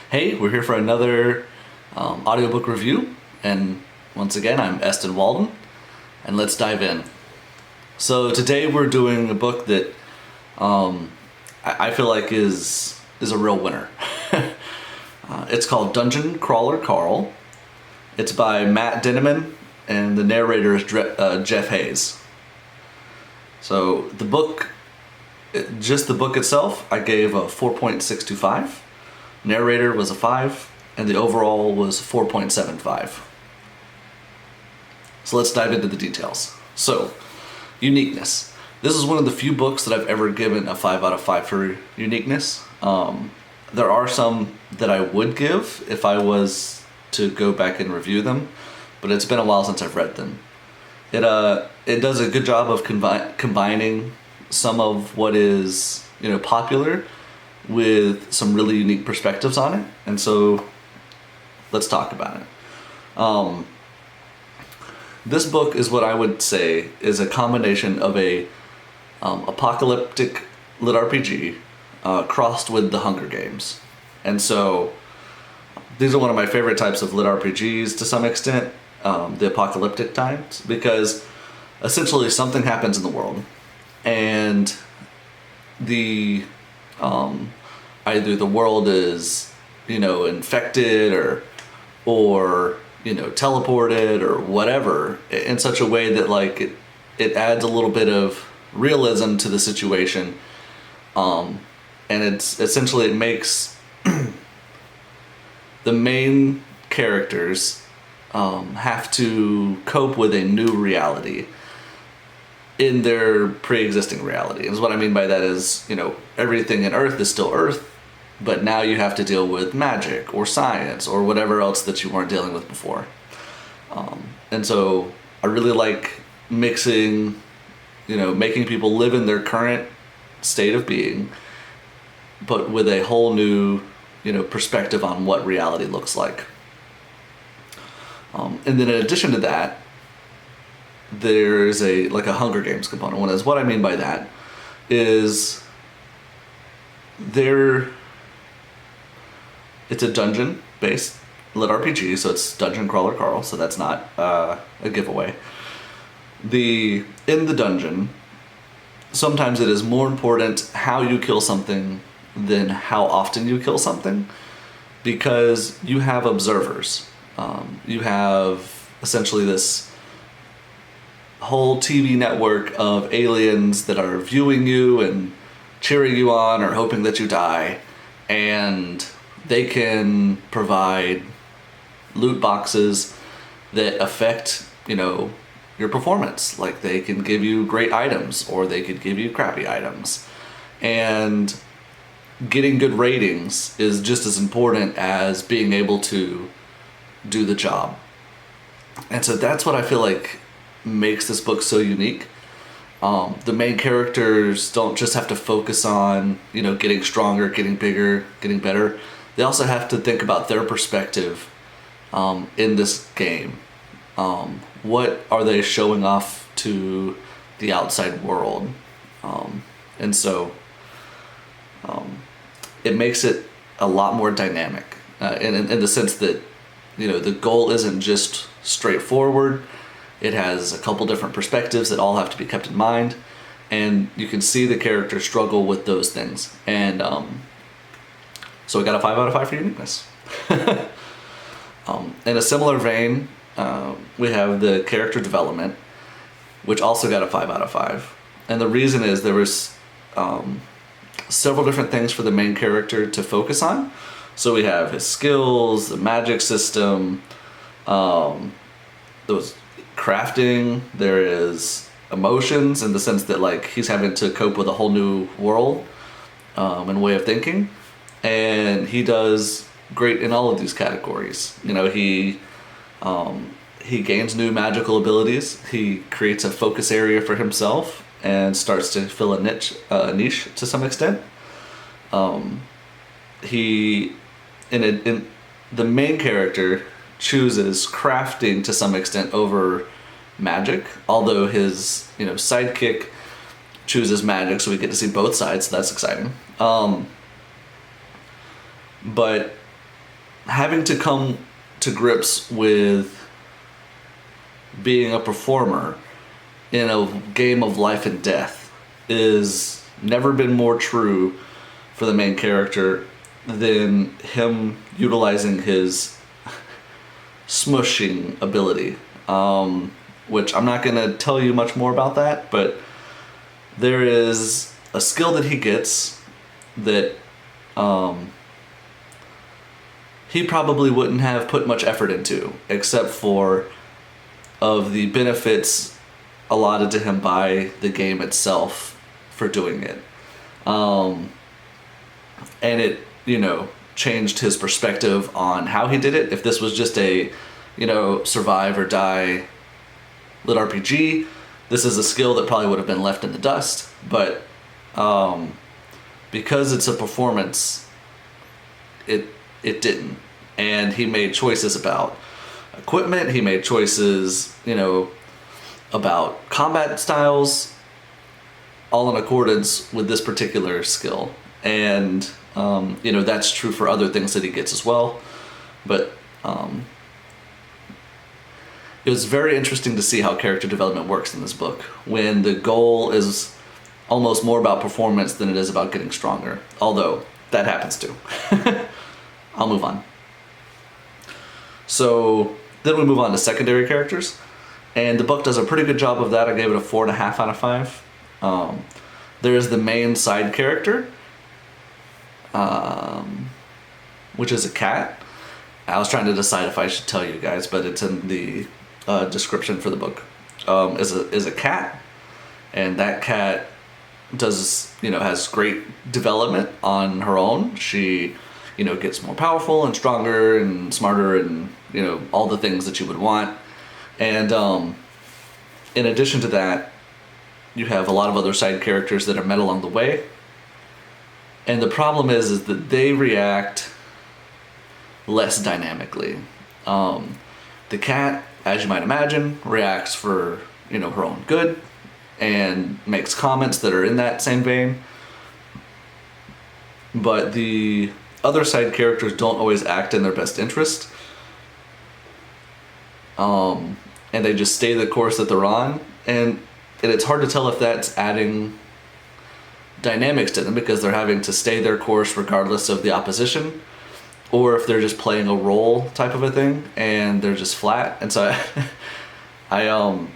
Hey, we're here for another audiobook review, and once again, I'm Eston Walden, and let's dive in. So today we're doing a book that I feel like is a real winner. It's called Dungeon Crawler Carl. It's by Matt Dinniman, and the narrator is Jeff Hayes. So the book, just the book itself, I gave a 4.625. Narrator was a 5, and the overall was 4.75. So let's dive into the details. So, Uniqueness. This is one of the few books that I've ever given a 5 out of 5 for uniqueness. There are some that I would give if I was to go back and review them, but it's been a while since I've read them. It does a good job of combining some of what is popular with some really unique perspectives on it, and so let's talk about it. This book is what I would say is a combination of a apocalyptic lit RPG crossed with the Hunger Games, and so these are one of my favorite types of lit RPGs to some extent, the apocalyptic types, because essentially something happens in the world, and the either the world is infected or teleported or whatever, in such a way that it adds a little bit of realism to the situation, and it's essentially, it makes the main characters have to cope with a new reality in their pre-existing reality. And what I mean by that is, everything in Earth is still Earth, but now you have to deal with magic or science or whatever else that you weren't dealing with before. And so I really like mixing, making people live in their current state of being, but with a whole new, perspective on what reality looks like. And then in addition to that, there's a Hunger Games component. What I mean by that is it's a dungeon based lit RPG, so it's Dungeon Crawler Carl, so that's not a giveaway. In the dungeon, sometimes it is more important how you kill something than how often you kill something, because you have observers. You have essentially this whole TV network of aliens that are viewing you and cheering you on or hoping that you die, and they can provide loot boxes that affect your performance. Like, they can give you great items or they could give you crappy items, and getting good ratings is just as important as being able to do the job. And so that's what I feel like makes this book so unique. The main characters don't just have to focus on getting stronger, getting bigger, getting better. They also have to think about their perspective in this game. What are they showing off to the outside world? And so it makes it a lot more dynamic, in the sense that the goal isn't just straightforward. It has a couple different perspectives that all have to be kept in mind, and you can see the characters struggle with those things. And so I got a 5 out of 5 for uniqueness. In a similar vein, we have the character development, which also got a 5 out of 5. And the reason is there was several different things for the main character to focus on. So we have his skills, the magic system, those crafting. There is emotions, in the sense that he's having to cope with a whole new world and way of thinking, and he does great in all of these categories. He gains new magical abilities. He creates a focus area for himself and starts to fill a niche to some extent. The main character chooses crafting to some extent over magic, although his sidekick chooses magic, so we get to see both sides, so that's exciting. But having to come to grips with being a performer in a game of life and death is never been more true for the main character than him utilizing his smushing ability, which I'm not going to tell you much more about that, but there is a skill that he gets that he probably wouldn't have put much effort into, except for of the benefits allotted to him by the game itself for doing it. And it, changed his perspective on how he did it. If this was just a, survive or die lit RPG, this is a skill that probably would have been left in the dust. But because it's a performance, it didn't. And he made choices about equipment, he made choices, about combat styles, all in accordance with this particular skill. And, that's true for other things that he gets as well. But it was very interesting to see how character development works in this book, when the goal is almost more about performance than it is about getting stronger. Although, that happens too. I'll move on. So, then we move on to secondary characters. And the book does a pretty good job of that. I gave it a 4.5 out of 5. There's the main side character, which is a cat. I was trying to decide if I should tell you guys, but it's in the description for the book. Is a cat, and that cat does has great development on her own. She gets more powerful and stronger and smarter and all the things that you would want. And in addition to that, you have a lot of other side characters that are met along the way. And the problem is that they react less dynamically. The cat, as you might imagine, reacts for her own good and makes comments that are in that same vein. But the other side characters don't always act in their best interest. And they just stay the course that they're on. And it's hard to tell if that's adding dynamics to them because they're having to stay their course regardless of the opposition, or if they're just playing a role type of a thing and they're just flat. And so I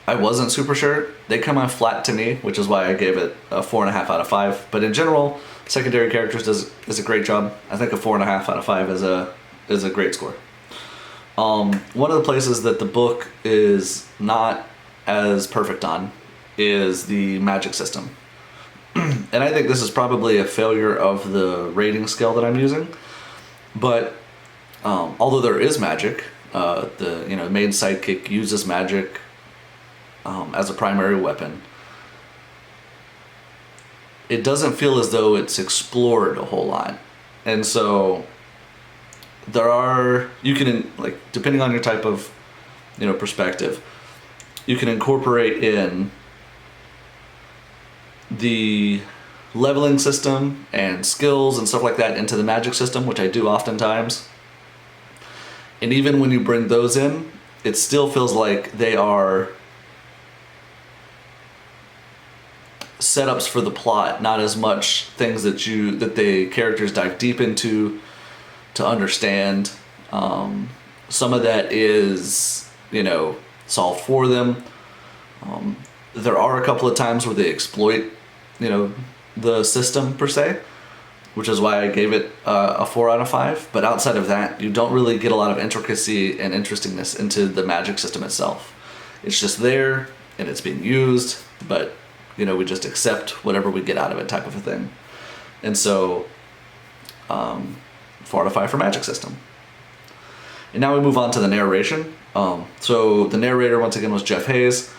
wasn't super sure. They come out flat to me, which is why I gave it a 4.5 out of 5. But in general, secondary characters does a great job. I think a 4.5 out of 5 is a great score. One of the places that the book is not as perfect on is the magic system. And I think this is probably a failure of the rating scale that I'm using. But although there is magic, the main sidekick uses magic as a primary weapon, it doesn't feel as though it's explored a whole lot. And so you can, depending on your type of perspective, you can incorporate in the leveling system and skills and stuff like that into the magic system, which I do oftentimes. And even when you bring those in, it still feels like they are setups for the plot, not as much things that the characters dive deep into to understand. Some of that is solved for them. There are a couple of times where they exploit the system per se, which is why I gave it a 4 out of 5. But outside of that, you don't really get a lot of intricacy and interestingness into the magic system itself. It's just there and it's being used, but we just accept whatever we get out of it type of a thing. And so 4 out of 5 for magic system. And now we move on to the narration. So the narrator once again was Jeff Hayes.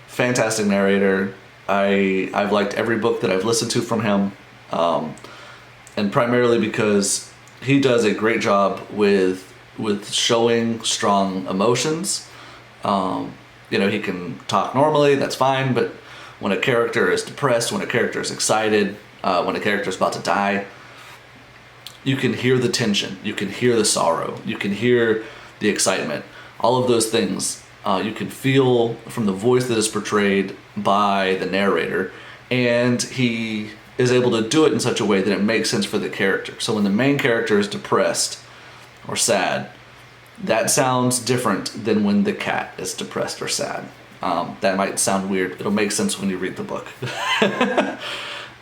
Fantastic narrator. I've liked every book that I've listened to from him, and primarily because he does a great job with showing strong emotions. He can talk normally, that's fine, but when a character is depressed, when a character is excited, when a character is about to die, you can hear the tension, you can hear the sorrow, you can hear the excitement, all of those things. You can feel from the voice that is portrayed by the narrator, and he is able to do it in such a way that it makes sense for the character. So when the main character is depressed or sad, that sounds different than when the cat is depressed or sad. That might sound weird. It'll make sense when you read the book.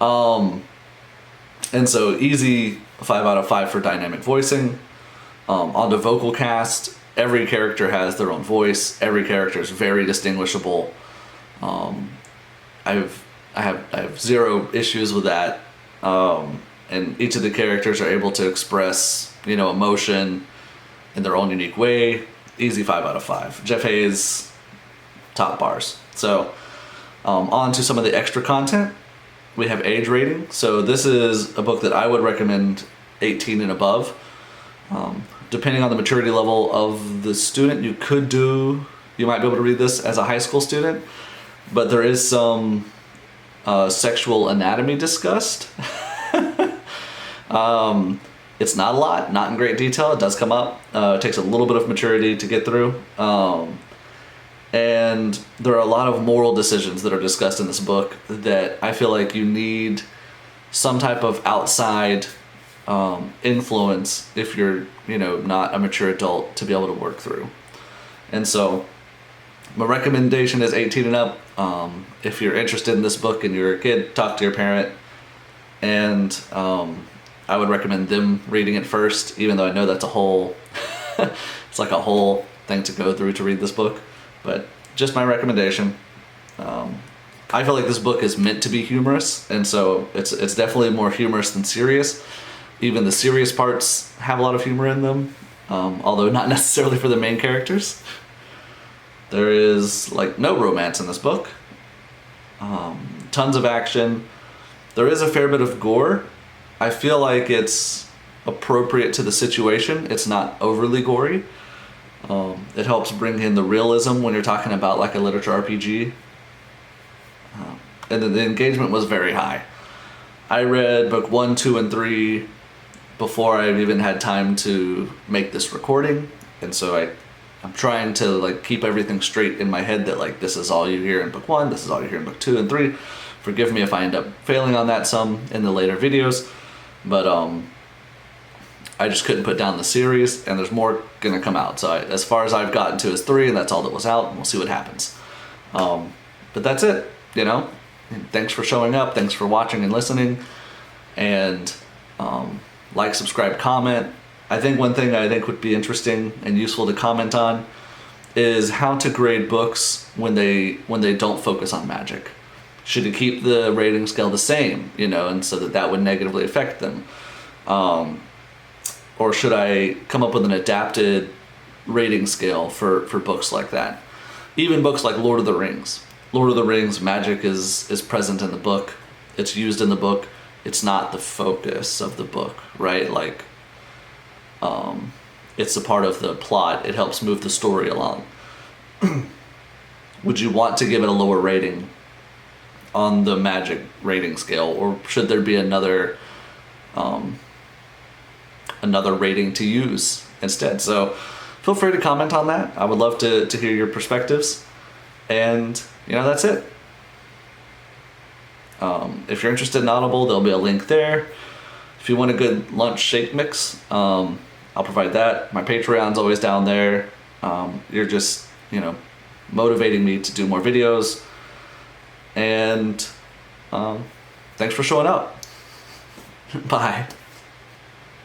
And so easy 5 out of 5 for dynamic voicing. On the vocal cast, every character has their own voice. Every character is very distinguishable. I have zero issues with that. And each of the characters are able to express, emotion in their own unique way. Easy 5 out of 5. Jeff Hayes, top bars. So on to some of the extra content. We have age rating. So this is a book that I would recommend 18 and above. Depending on the maturity level of the student, you might be able to read this as a high school student, but there is some sexual anatomy discussed. It's not a lot, not in great detail. It does come up. It takes a little bit of maturity to get through. And there are a lot of moral decisions that are discussed in this book that I feel like you need some type of outside influence if you're, not a mature adult to be able to work through. And so my recommendation is 18 and up. If you're interested in this book and you're a kid, talk to your parent. And I would recommend them reading it first, even though I know that's a whole, it's like a whole thing to go through to read this book. But just my recommendation. I feel like this book is meant to be humorous, and so it's definitely more humorous than serious. Even the serious parts have a lot of humor in them, although not necessarily for the main characters. There is no romance in this book. Tons of action. There is a fair bit of gore. I feel like it's appropriate to the situation. It's not overly gory. It helps bring in the realism when you're talking about a literature RPG. And the engagement was very high. I read book 1, 2, and 3 before I even had time to make this recording. And so I'm trying to keep everything straight in my head that this is all you hear in book 1, this is all you hear in book 2 and 3. Forgive me if I end up failing on that some in the later videos. But I just couldn't put down the series, and there's more gonna come out. So as far as I've gotten to is 3, and that's all that was out, and we'll see what happens. But that's it, Thanks for showing up, thanks for watching and listening, and like, subscribe, comment. I think one thing I think would be interesting and useful to comment on is how to grade books when they don't focus on magic. Should you keep the rating scale the same, and so that would negatively affect them? Or should I come up with an adapted rating scale for books like that? Even books like Lord of the Rings. Lord of the Rings, magic is present in the book. It's used in the book. It's not the focus of the book, right? It's a part of the plot. It helps move the story along. Would you want to give it a lower rating on the magic rating scale, or should there be another rating to use instead? So feel free to comment on that. I would love to hear your perspectives. And that's it. If you're interested in Audible, there'll be a link there. If you want a good lunch shake mix, I'll provide that. My Patreon's always down there. You're just, motivating me to do more videos. And thanks for showing up. Bye.